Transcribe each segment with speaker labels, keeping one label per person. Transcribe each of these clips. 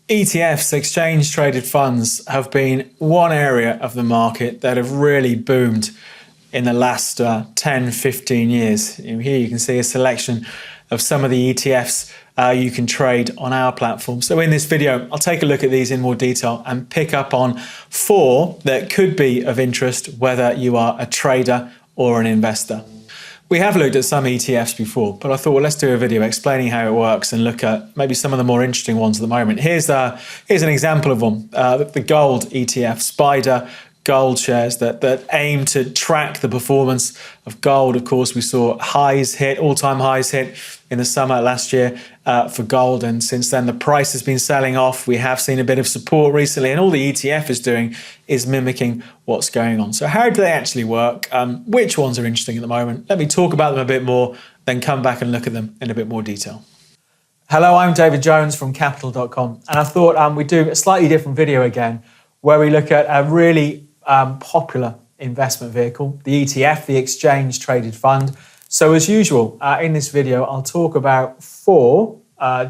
Speaker 1: ETFs, exchange traded funds, have been one area of the market that have really boomed in the last 10, 15 years. Here you can see a selection of some of the ETFs you can trade on our platform. So in this video, I'll take a look at these in more detail and pick up on 4 that could be of interest, whether you are a trader or an investor. We have looked at some ETFs before, but I thought, well, let's do a video explaining how it works and look at maybe some of the more interesting ones at the moment. Here's an example of one, the gold ETF, SPDR gold shares that aim to track the performance of gold. Of course, we saw all-time highs hit in the summer last year for gold, and since then the price has been selling off. We have seen a bit of support recently, and all the ETF is doing is mimicking what's going on. So how do they actually work? Which ones are interesting at the moment? Let me talk about them a bit more, then come back and look at them in a bit more detail. Hello, I'm David Jones from Capital.com, and I thought we'd do a slightly different video again, where we look at a really popular investment vehicle, the ETF, the exchange traded fund. So as usual, in this video, I'll talk about 4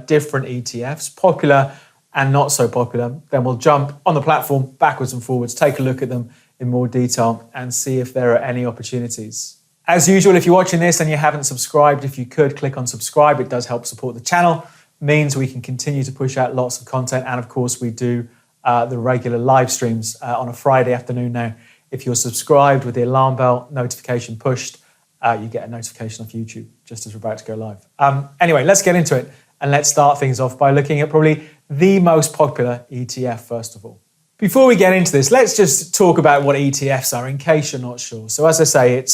Speaker 1: different ETFs, popular and not so popular. Then we'll jump on the platform backwards and forwards, take a look at them in more detail and see if there are any opportunities. As usual, if you're watching this and you haven't subscribed, if you could click on subscribe, it does help support the channel, means we can continue to push out lots of content. And of course, we do the regular live streams on a Friday afternoon now. If you're subscribed with the alarm bell notification pushed, you get a notification off YouTube just as we're about to go live. Anyway, let's get into it and let's start things off by looking at probably the most popular ETF first of all. Before we get into this, let's just talk about what ETFs are in case you're not sure. So as I say, it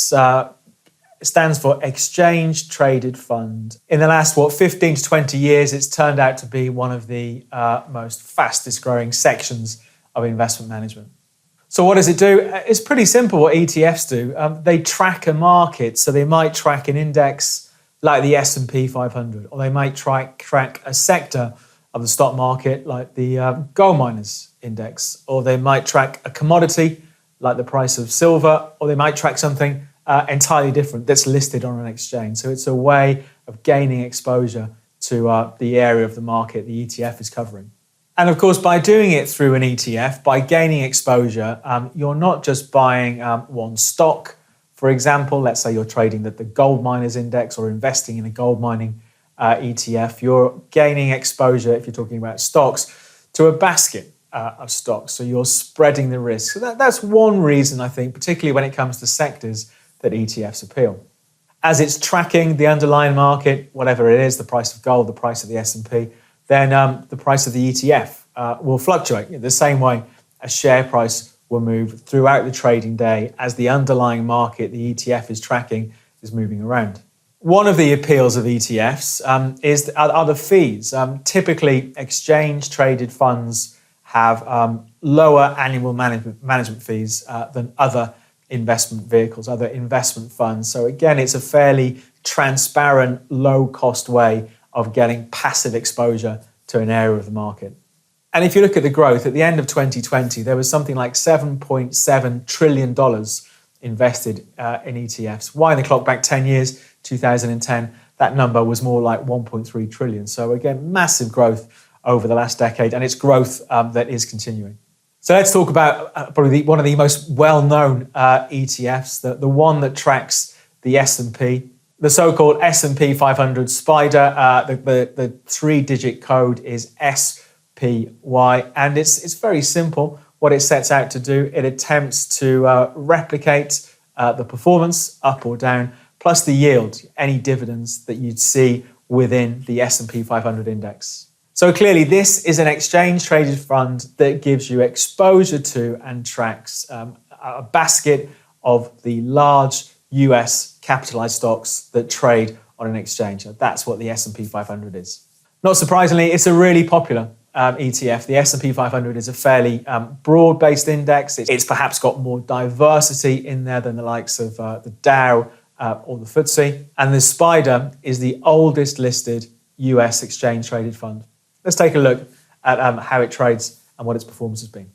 Speaker 1: stands for Exchange Traded Fund. In the last, 15 to 20 years, it's turned out to be one of the most fastest growing sections of investment management. So what does it do? It's pretty simple what ETFs do. They track a market. So they might track an index like the S&P 500, or they might track a sector of the stock market like the gold miners index, or they might track a commodity like the price of silver, or they might track something entirely different that's listed on an exchange. So it's a way of gaining exposure to the area of the market the ETF is covering. And of course, by doing it through an ETF, by gaining exposure, you're not just buying one stock. For example, let's say you're trading the gold miners index or investing in a gold mining ETF. You're gaining exposure, if you're talking about stocks, to a basket of stocks. So you're spreading the risk. So that's one reason, I think, particularly when it comes to sectors, that ETFs appeal. As it's tracking the underlying market, whatever it is, the price of gold, the price of the S&P, then the price of the ETF will fluctuate the same way a share price will move throughout the trading day as the underlying market the ETF is tracking is moving around. One of the appeals of ETFs are the fees. Typically, exchange-traded funds have lower annual management fees than other investment vehicles, other investment funds. So again, it's a fairly transparent, low-cost way of getting passive exposure to an area of the market. And if you look at the growth, at the end of 2020, there was something like $7.7 trillion invested in ETFs. Wind the clock back 10 years, 2010, that number was more like 1.3 trillion. So again, massive growth over the last decade, and it's growth that is continuing. So let's talk about probably one of the most well-known ETFs, the one that tracks the S&P, the so-called S&P 500 SPDR. The 3-digit code is SPY, and it's very simple. What it sets out to do, it attempts to replicate the performance, up or down, plus the yield, any dividends that you'd see within the S&P 500 index. So clearly, this is an exchange-traded fund that gives you exposure to and tracks a basket of the large US capitalized stocks that trade on an exchange. That's what the S&P 500 is. Not surprisingly, it's a really popular ETF. The S&P 500 is a fairly broad-based index. It's perhaps got more diversity in there than the likes of the Dow or the FTSE. And the SPDR is the oldest listed US exchange-traded fund. Let's take a look at how it trades and what its performance has been.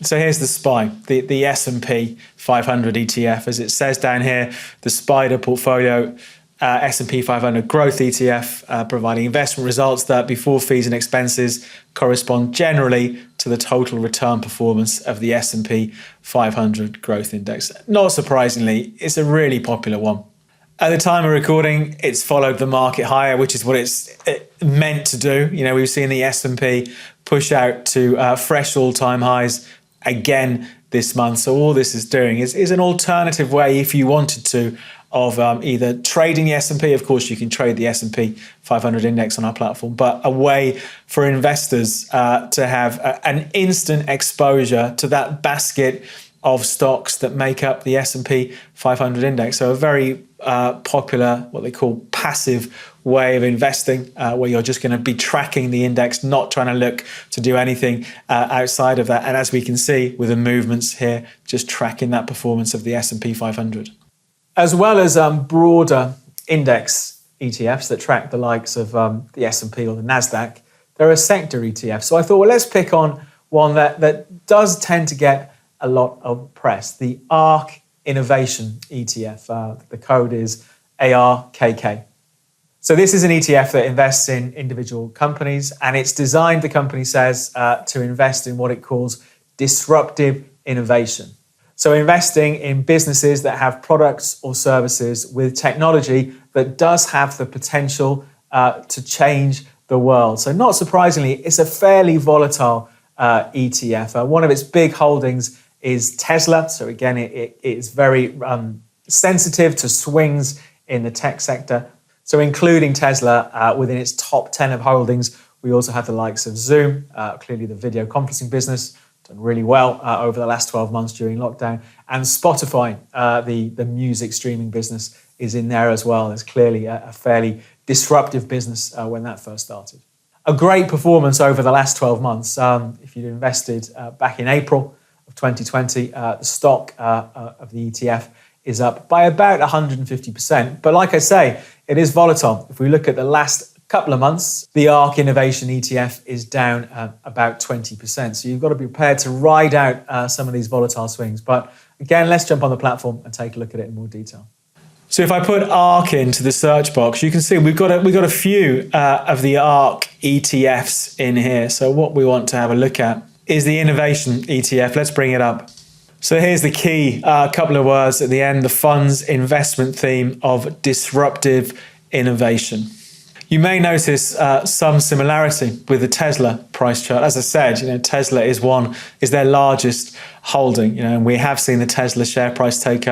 Speaker 1: So here's the SPY, the S&P 500 ETF. As it says down here, the SPDR portfolio S&P 500 Growth ETF, providing investment results that before fees and expenses correspond generally to the total return performance of the S&P 500 Growth Index. Not surprisingly, it's a really popular one. At the time of recording, it's followed the market higher, which is what it's meant to do. You know, we've seen the S&P push out to fresh all-time highs again this month. So all this is doing is an alternative way, if you wanted to, of either trading the S&P. Of course, you can trade the S&P 500 index on our platform, but a way for investors to have an instant exposure to that basket of stocks that make up the S&P 500 index. So a very popular, what they call passive way of investing, where you're just going to be tracking the index, not trying to look to do anything outside of that. And as we can see with the movements here, just tracking that performance of the S&P 500. As well as broader index ETFs that track the likes of the S&P or the NASDAQ, there are sector ETFs. So I thought, well, let's pick on one that does tend to get a lot of press, the ARK Innovation ETF. The code is ARKK. So this is an ETF that invests in individual companies, and it's designed, the company says, to invest in what it calls disruptive innovation. So investing in businesses that have products or services with technology that does have the potential to change the world. So not surprisingly, it's a fairly volatile ETF. One of its big holdings is Tesla. So again, it is very sensitive to swings in the tech sector. So including Tesla within its top 10 of holdings, we also have the likes of Zoom, clearly the video conferencing business, done really well over the last 12 months during lockdown. And Spotify, the music streaming business, is in there as well. It's clearly a fairly disruptive business when that first started. A great performance over the last 12 months. If you'd invested back in April of 2020, the stock of the ETF is up by about 150%. But like I say, it is volatile. If we look at the last couple of months, the ARK Innovation ETF is down about 20%. So you've got to be prepared to ride out some of these volatile swings. But again, let's jump on the platform and take a look at it in more detail. So if I put ARK into the search box, you can see we've got a few of the ARK ETFs in here. So what we want to have a look at is the Innovation ETF. Let's bring it up. So here's the key couple of words at the end, the fund's investment theme of disruptive innovation. You may notice some similarity with the Tesla price chart. As I said, Tesla is their largest holding, and we have seen the Tesla share price take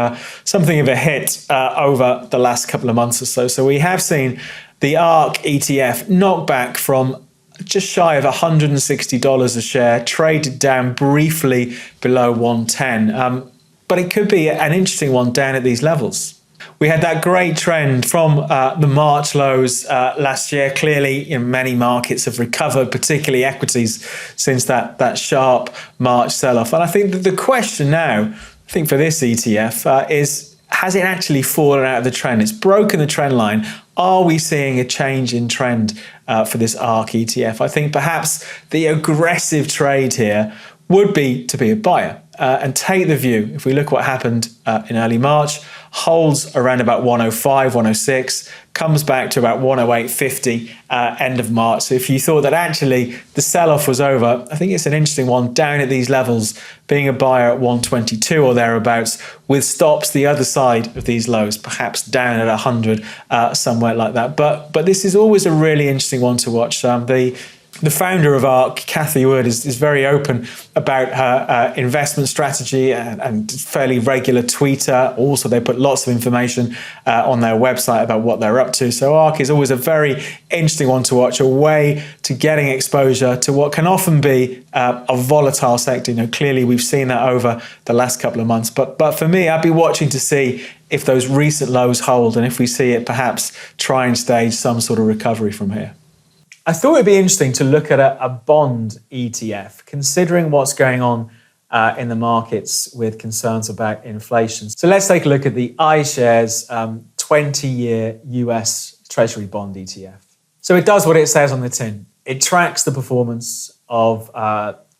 Speaker 1: something of a hit over the last couple of months or so. So we have seen the ARK ETF knock back from just shy of $160 a share, traded down briefly below 110. But it could be an interesting one down at these levels. We had that great trend from the March lows last year. Clearly, many markets have recovered, particularly equities, since that sharp March sell-off. And I think that the question now, for this ETF is, has it actually fallen out of the trend? It's broken the trend line. Are we seeing a change in trend for this ARK ETF? I think perhaps the aggressive trade here would be to be a buyer and take the view. If we look what happened in early March, holds around about 105, 106, comes back to about 108.50 end of March. So if you thought that actually the sell-off was over, I think it's an interesting one down at these levels, being a buyer at 122 or thereabouts, with stops the other side of these lows, perhaps down at 100, somewhere like that. But this is always a really interesting one to watch. The founder of ARK, Cathie Wood, is very open about her investment strategy and fairly regular tweeter. Also, they put lots of information on their website about what they're up to. So ARK is always a very interesting one to watch, a way to getting exposure to what can often be a volatile sector. Clearly we've seen that over the last couple of months. But for me, I'd be watching to see if those recent lows hold and if we see it perhaps try and stage some sort of recovery from here. I thought it'd be interesting to look at a bond ETF, considering what's going on in the markets with concerns about inflation. So let's take a look at the iShares 20-year US Treasury Bond ETF. So it does what it says on the tin. It tracks the performance of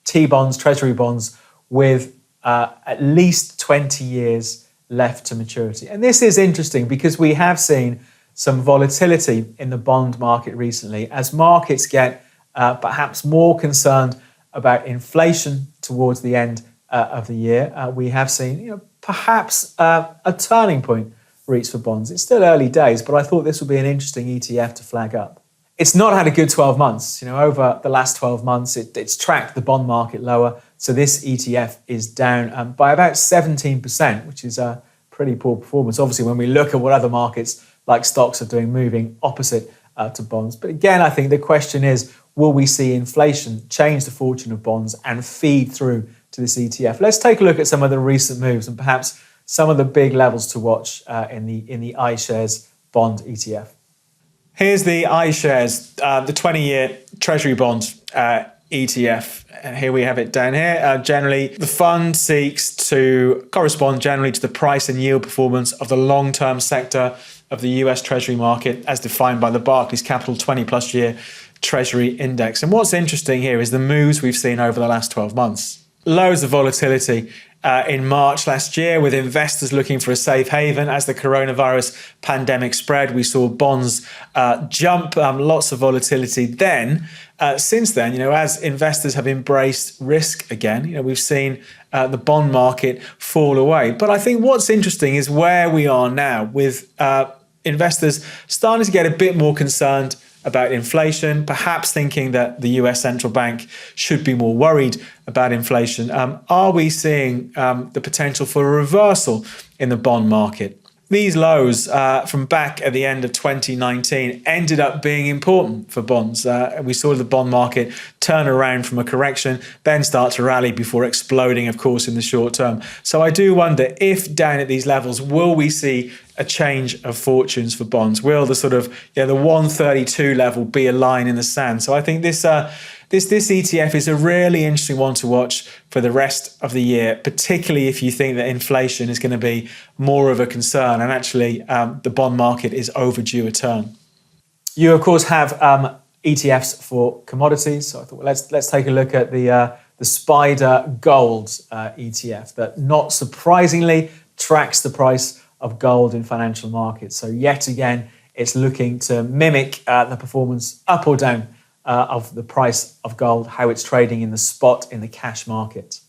Speaker 1: T-bonds, Treasury bonds, with at least 20 years left to maturity. And this is interesting because we have seen some volatility in the bond market recently as markets get perhaps more concerned about inflation towards the end of the year. We have seen, perhaps a turning point reached for bonds. It's still early days, but I thought this would be an interesting ETF to flag up. It's not had a good 12 months. Over the last 12 months, it's tracked the bond market lower. So this ETF is down by about 17%, which is a pretty poor performance. Obviously, when we look at what other markets like stocks are doing, moving opposite to bonds. But again, I think the question is, will we see inflation change the fortune of bonds and feed through to this ETF? Let's take a look at some of the recent moves and perhaps some of the big levels to watch in the iShares Bond ETF. Here's the iShares, the 20-year Treasury bond ETF. And here we have it down here. Generally, the fund seeks to correspond generally to the price and yield performance of the long-term sector of the US Treasury market as defined by the Barclays Capital 20-plus year Treasury Index. And what's interesting here is the moves we've seen over the last 12 months. Loads of volatility in March last year with investors looking for a safe haven as the coronavirus pandemic spread. We saw bonds jump, lots of volatility then. Since then, as investors have embraced risk again, we've seen the bond market fall away. But I think what's interesting is where we are now with investors starting to get a bit more concerned about inflation, perhaps thinking that the US central bank should be more worried about inflation. Are we seeing the potential for a reversal in the bond market? These lows from back at the end of 2019 ended up being important for bonds. We saw the bond market turn around from a correction, then start to rally before exploding, of course, in the short term. So I do wonder if down at these levels, will we see a change of fortunes for bonds? Will the sort of the 132 level be a line in the sand? So I think this ETF is a really interesting one to watch for the rest of the year, particularly if you think that inflation is going to be more of a concern and actually the bond market is overdue a turn. You, of course, have ETFs for commodities. So I thought, well, let's take a look at the Spider Gold ETF that, not surprisingly, tracks the price of gold in financial markets. So yet again, it's looking to mimic the performance up or down of the price of gold, how it's trading in the spot in the cash market.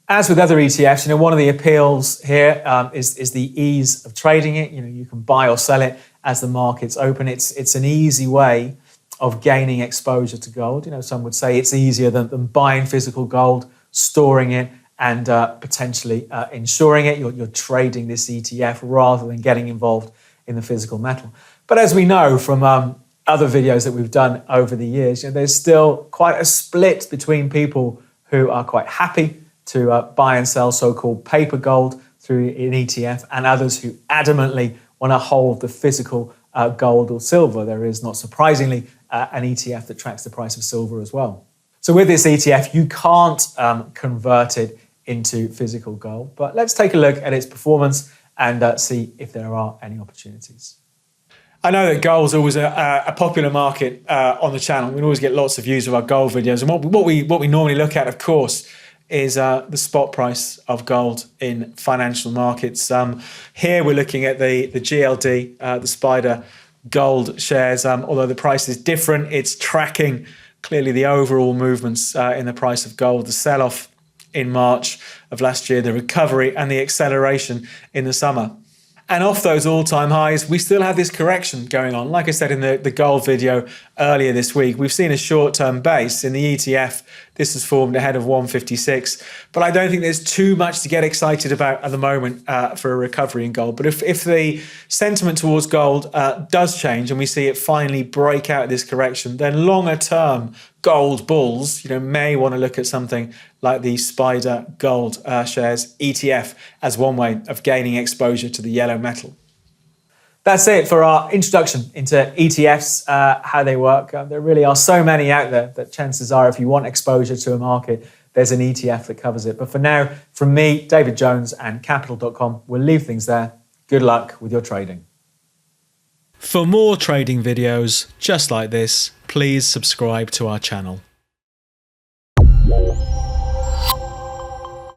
Speaker 1: As with other ETFs, one of the appeals here is the ease of trading it. You can buy or sell it as the markets open. It's an easy way of gaining exposure to gold. Some would say it's easier than buying physical gold, storing it, and potentially insuring it. You're trading this ETF rather than getting involved in the physical metal. But as we know from other videos that we've done over the years, there's still quite a split between people who are quite happy to buy and sell so-called paper gold through an ETF and others who adamantly want to hold the physical gold or silver. There is, not surprisingly, an ETF that tracks the price of silver as well. So with this ETF, you can't convert it into physical gold. But let's take a look at its performance and see if there are any opportunities. I know that gold is always a popular market on the channel. We always get lots of views of our gold videos. And what we normally look at, of course, is the spot price of gold in financial markets. Here we're looking at the GLD, the Spider Gold shares. Although the price is different, it's tracking clearly the overall movements in the price of gold, the sell-off in March of last year, the recovery and the acceleration in the summer. And off those all-time highs, we still have this correction going on. Like I said in the gold video earlier this week, we've seen a short-term base in the ETF. This has formed ahead of 156. But I don't think there's too much to get excited about at the moment for a recovery in gold. But if the sentiment towards gold does change and we see it finally break out of this correction, then longer-term gold bulls, may want to look at something like the Spider Gold shares ETF as one way of gaining exposure to the yellow metal. That's it for our introduction into ETFs, how they work. There really are so many out there that chances are if you want exposure to a market, there's an ETF that covers it. But for now, from me, David Jones and Capital.com, we'll leave things there. Good luck with your trading. For more trading videos just like this, please subscribe to our channel.